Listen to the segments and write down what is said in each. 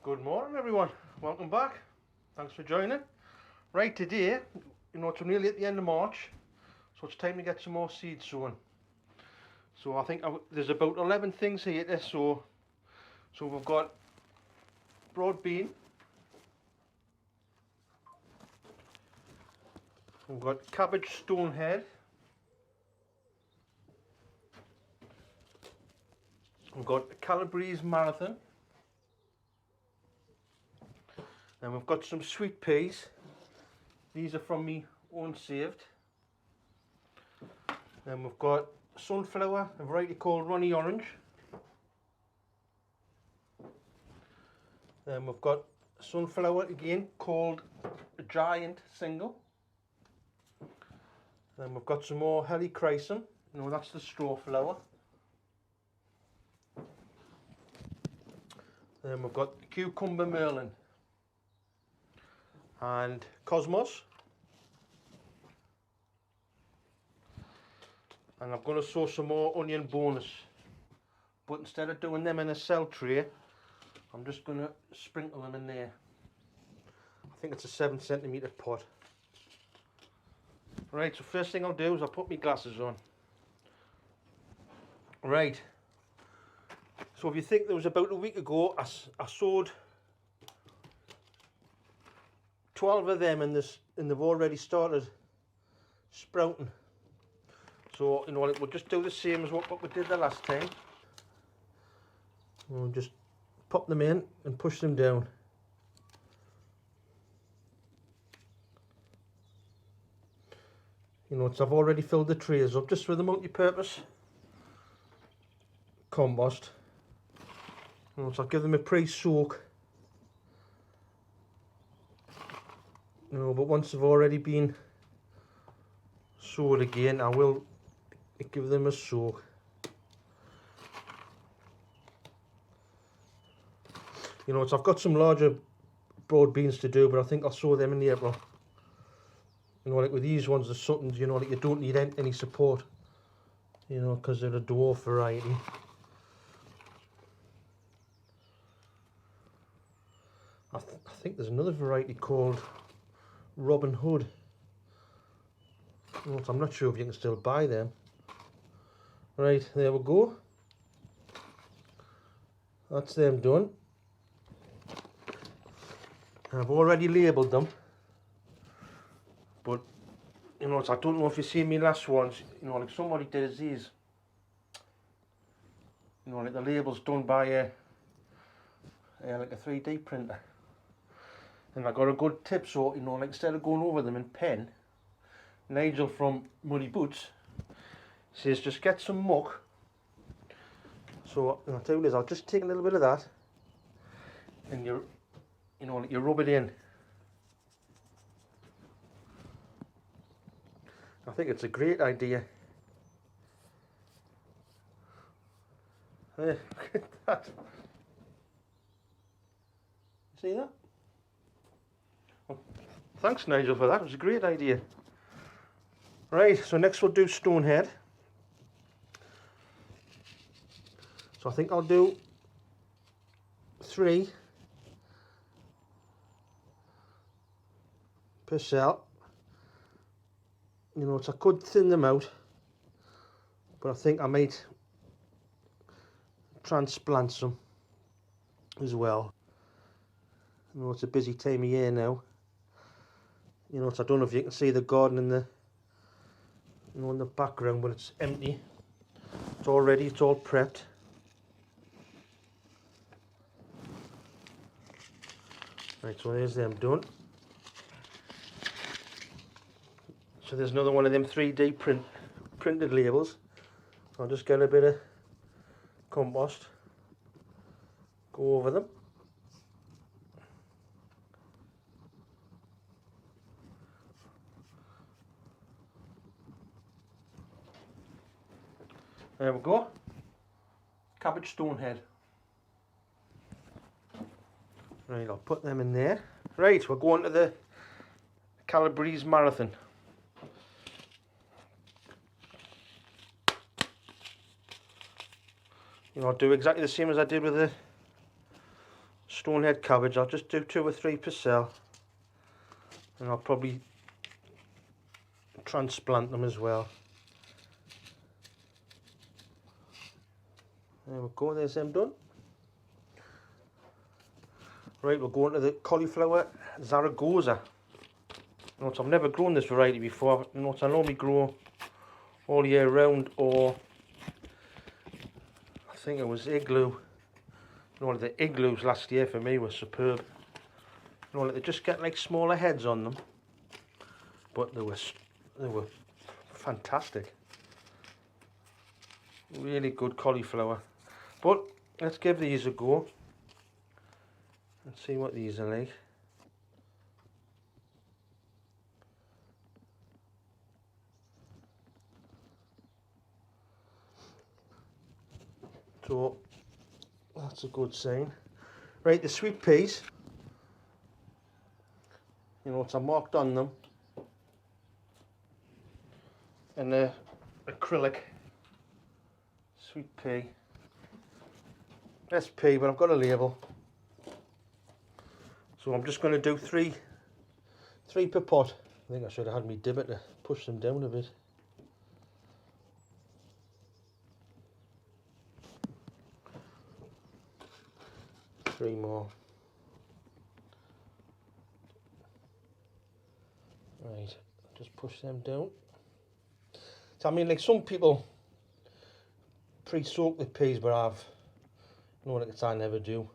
Good morning everyone, welcome back, thanks for joining. Right, today, it's nearly at the end of March, so it's time to get some more seeds sown. So I think there's about 11 things here to sow. So we've got broad bean, we've got cabbage stonehead, we've got Calabrese marathon, and we've got some sweet peas. These are from me own saved. Then we've got sunflower, a variety called Ronnie Orange. Then we've got sunflower again called a Giant Single. Then we've got some more helichrysum, that's the straw flower. Then we've got cucumber merlin and cosmos. And I'm going to sow some more onion bonus, but instead of doing them in a cell tray, I'm just going to sprinkle them in there. I think it's a 7cm pot. Right, so first thing I'll do is I'll put my glasses on. Right, so if you think there was about a week ago, I sowed 12 of them and they've already started sprouting. So we'll just do the same as what we did the last time. We'll just pop them in and push them down. I've already filled the trays up just with the multi-purpose compost. So I'll give them a pre-soak. But once they've already been sowed again, I will give them a soak. I've got some larger broad beans to do, but I think I'll sow them in April. Like with these ones, the Suttons, like you don't need any support, because they're a dwarf variety. I think there's another variety called Robin Hood. I'm not sure if you can still buy them. Right, there we go. That's them done. I've already labelled them. But, I don't know if you've seen me last ones, like somebody does these. Like the labels done by like a 3D printer. And I got a good tip, so, like instead of going over them in pen, Nigel from Muddy Boots says just get some muck. So I'll tell you this, I'll just take a little bit of that and you rub it in. I think it's a great idea. Look at that. See that? Well, thanks Nigel for that, it was a great idea. Right, so next we'll do stonehead. So I think I'll do 3 per cell. So I could thin them out, but I think I might transplant some as well. It's a busy time of year now. So I don't know if you can see the garden in the in the background, but it's empty. It's all ready, it's all prepped. Right, so there's them done. So there's another one of them 3D printed labels. I'll just get a bit of compost, go over them. There we go. Cabbage stonehead. Right, I'll put them in there. Right, we're going to the Calabrese marathon. I'll do exactly the same as I did with the stonehead cabbage. I'll just do 2 or 3 per cell, and I'll probably transplant them as well. There we go, there's them done. Right, we'll go into the cauliflower Zaragoza. Notice I've never grown this variety before. Notice I normally grow all year round, or I think it was igloo. The igloos last year for me were superb. They just get like smaller heads on them, but they were fantastic. Really good cauliflower. But let's give these a go and see what these are like. So that's a good sign. Right, the sweet peas, it's marked on them, and the acrylic sweet pea SP, but I've got a label, so I'm just going to do three per pot. I think I should have had me dibber to push them down a bit. Three more. Right, just push them down. So I mean, like some people pre-soak the peas, but I never do.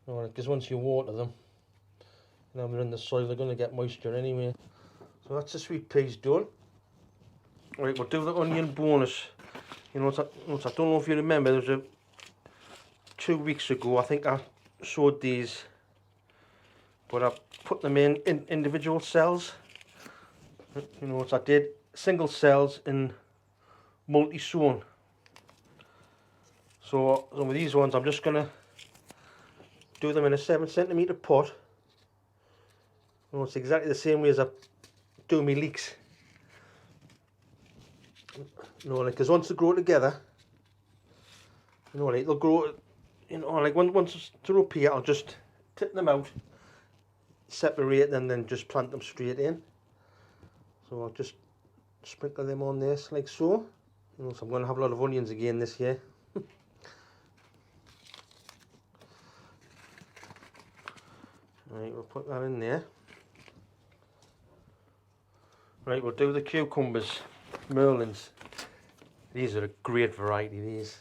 Because once you water them, they're in the soil, they're going to get moisture anyway. So that's the sweet peas done. Right, we'll do the onion bonus. I don't know if you remember, there was 2 weeks ago, I think I sowed these, but I put them in individual cells. I did single cells in multi-sown. So with these ones, I'm just going to do them in a 7cm pot. It's exactly the same way as I do my leeks. Because once they grow together, they'll grow. Once they're up here, I'll just tip them out, separate them, then just plant them straight in. So I'll just sprinkle them on there like so. So I'm going to have a lot of onions again this year. Right, we'll put that in there. Right, we'll do the cucumbers, Merlins. These are a great variety, these.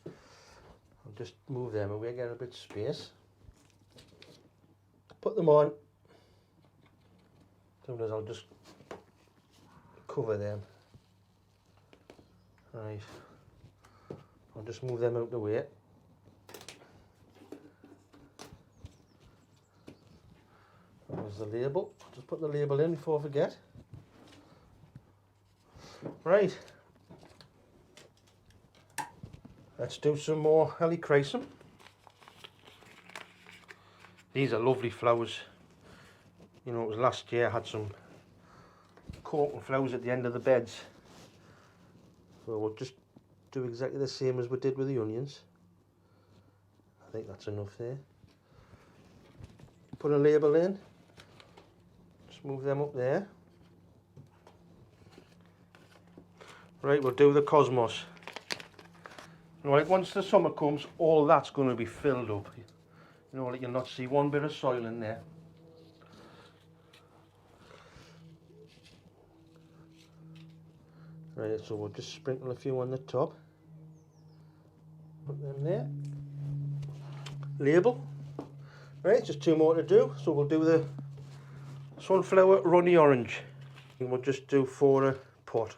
I'll just move them away, get a bit of space. Put them on. Sometimes I'll just cover them. Right. I'll just move them out the way. There's the label. I'll just put the label in before I forget. Right. Let's do some more helichrysum. These are lovely flowers. It was last year I had some corking flowers at the end of the beds. So we'll just do exactly the same as we did with the onions. I think that's enough there. Put a label in. Just move them up there. Right, we'll do the cosmos. Once the summer comes, all that's going to be filled up. You'll not see one bit of soil in there. Right, so we'll just sprinkle a few on the top. Put them there. Label. Right, just 2 more to do. So we'll do the sunflower runny orange. And we'll just do 4 a pot.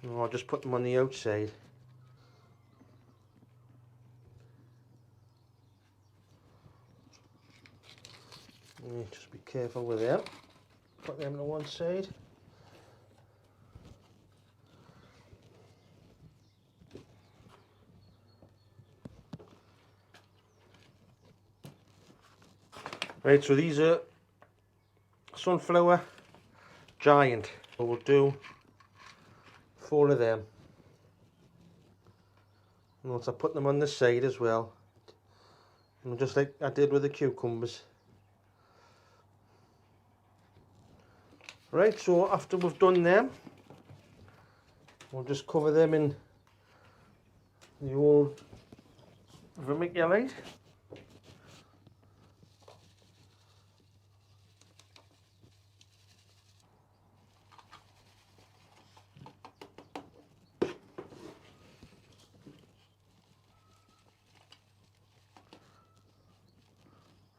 I'll just put them on the outside. Just be careful with them. Put them to one side. Right, so these are sunflower giant. So we'll do 4 of them. Once I put them on the side as well, And just like I did with the cucumbers. Right, so after we've done them, we'll just cover them in the old vermiculite.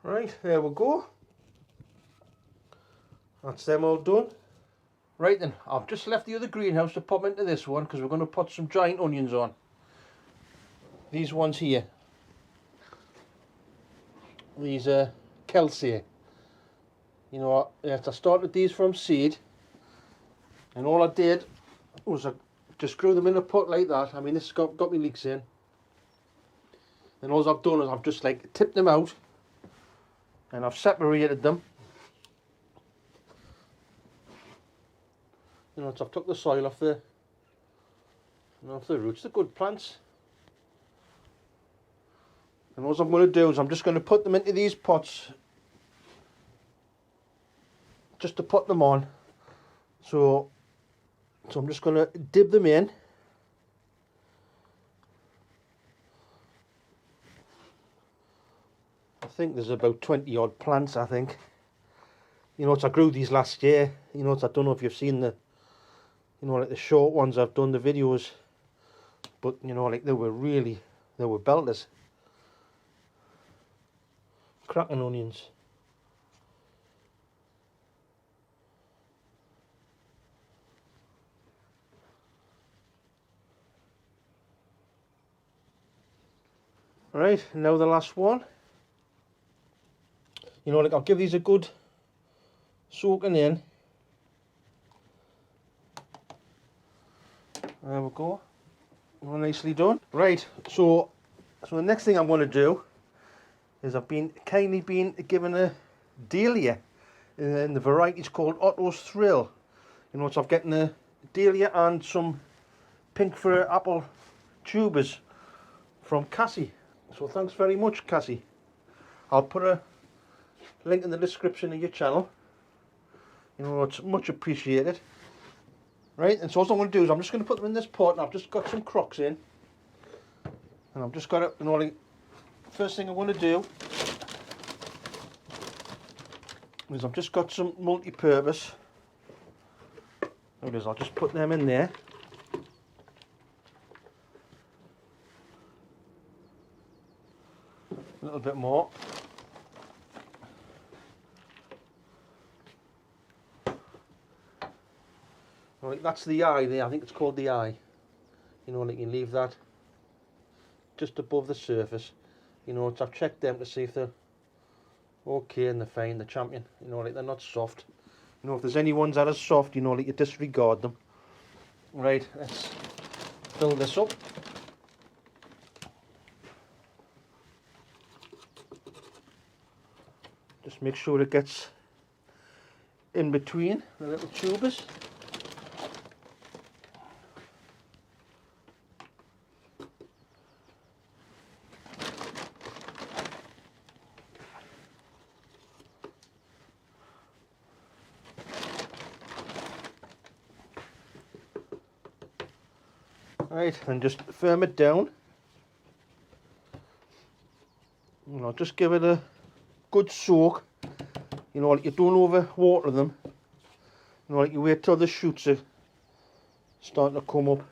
Right, there we go. That's them all done. Right then, I've just left the other greenhouse to pop into this one because we're going to put some giant onions on. These ones here. These are Cassy. You know, I started these from seed, and all I did was I just grew them in a pot like that. I mean, this has got me leeks in. And all I've done is I've just like tipped them out, and I've separated them. You know, so I've took the soil off the roots. They're good plants. And all I'm going to do is I'm just going to put them into these pots, just to put them on. So I'm just going to dip them in. I think there's about 20 odd plants, I think. You know, I grew these last year. You know, I don't know if you've seen the, you know, like the short ones I've done the videos. But, you know, like they were belters. Cracking onions. Right, now the last one. You know, like I'll give these a good soaking in. There we go. All nicely done. Right, so the next thing I'm going to do is I've kindly been given a Dahlia, and the variety is called Otto's Thrill. You know, so I'm getting a Dahlia and some pink for apple tubers from Cassy. So thanks very much, Cassy. I'll put a link in the description of your channel. You know, it's much appreciated. Right, and so what I'm going to do is I'm just going to put them in this pot, and I've just got some crocks in. And I've just got it, you know, like, first thing I want to do is I've just got some multi-purpose. There it is, I'll just put them in there. A little bit more. Right, that's the eye there, I think it's called the eye. You know, like you leave that just above the surface. You know, I've checked them to see if they're okay and they're fine, the champion. You know, like they're not soft. You know, if there's any ones that are soft, you know, like you disregard them. Right, let's fill this up. Just make sure it gets in between the little tubers. Right, and just firm it down. You know, just give it a good soak. You know, like you don't over water them. You know, like you wait till the shoots are starting to come up.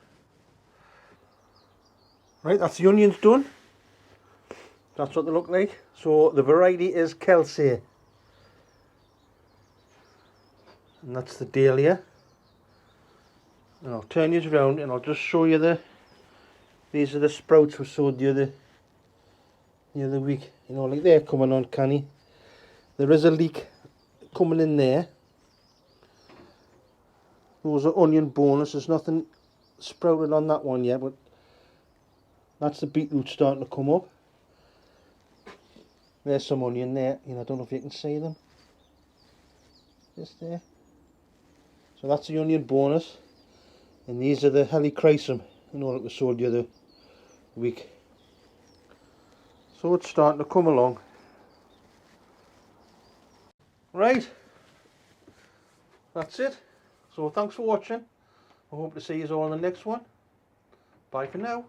Right, that's the onions done. That's what they look like. So the variety is Cassy. And that's the Dahlia. And I'll turn these around and I'll just show you these are the sprouts we sowed the other week. You know, like they're coming on canny. There is a leek coming in there. Those are onion bonus. There's nothing sprouted on that one yet, but that's the beetroot starting to come up. There's some onion there. You know, I don't know if you can see them. Just there. So that's the onion bonus. And these are the helichrysum, you know, that we sold the other week. So it's starting to come along. Right, that's it. So thanks for watching. I hope to see you all in the next one. Bye for now.